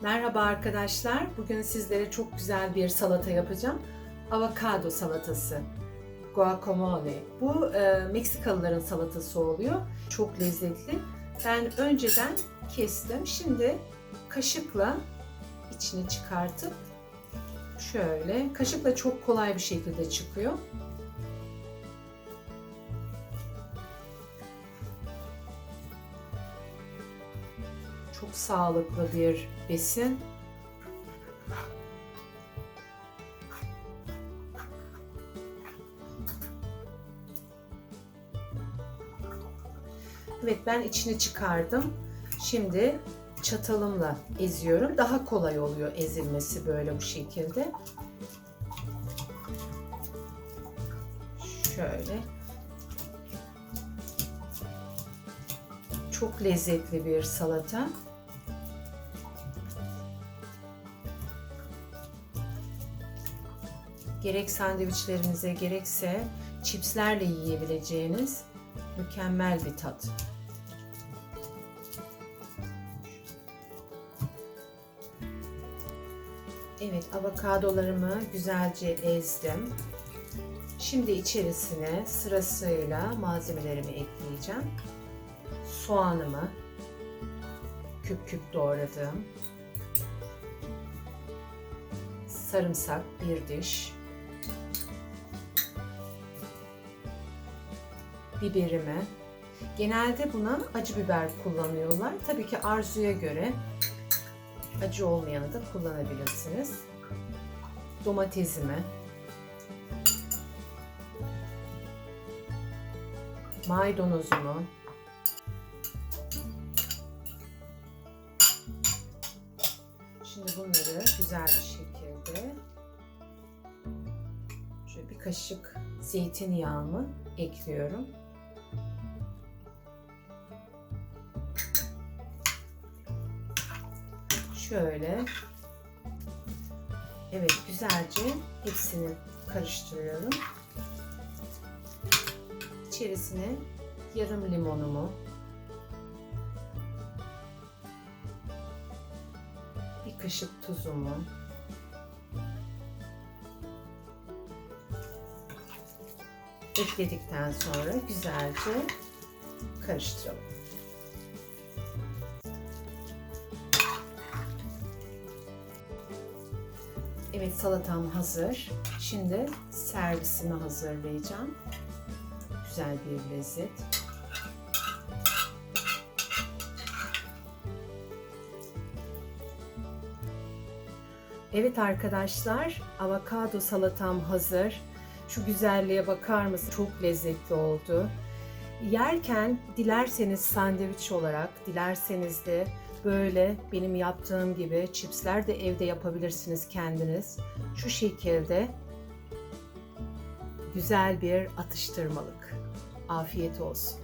Merhaba arkadaşlar. Bugün sizlere çok güzel bir salata yapacağım. Avokado salatası. Guacamole. Bu Meksikalıların salatası oluyor. Çok lezzetli. Ben önceden kestim. Şimdi kaşıkla içini çıkartıp şöyle. Kaşıkla çok kolay bir şekilde çıkıyor. Çok sağlıklı bir besin. Evet, ben içini çıkardım. Şimdi çatalımla eziyorum. Daha kolay oluyor ezilmesi böyle bu şekilde. Şöyle. Çok lezzetli bir salata. Gerek sandviçlerinize gerekse çipslerle yiyebileceğiniz mükemmel bir tat. Evet, avokadolarımı güzelce ezdim. Şimdi içerisine sırasıyla malzemelerimi ekleyeceğim. Soğanımı küp küp doğradım. Sarımsak bir diş. Biberimi. Genelde buna acı biber kullanıyorlar. Tabii ki arzuya göre acı olmayanı da kullanabilirsiniz. Domatesimi. Maydanozumu. Şimdi bunları güzel bir şekilde şöyle bir kaşık zeytinyağımı ekliyorum. Şöyle. Evet, güzelce hepsini karıştırıyorum. İçerisine yarım limonumu, bir kaşık tuzumu, ekledikten sonra güzelce karıştıralım. Evet, salatam hazır. Şimdi servisimi hazırlayacağım. Güzel bir lezzet. Evet arkadaşlar, avokado salatam hazır. Şu güzelliğe bakar mısınız? Çok lezzetli oldu. Yerken dilerseniz sandviç olarak, dilerseniz de böyle benim yaptığım gibi çipsler de evde yapabilirsiniz kendiniz. Şu şekilde güzel bir atıştırmalık. Afiyet olsun.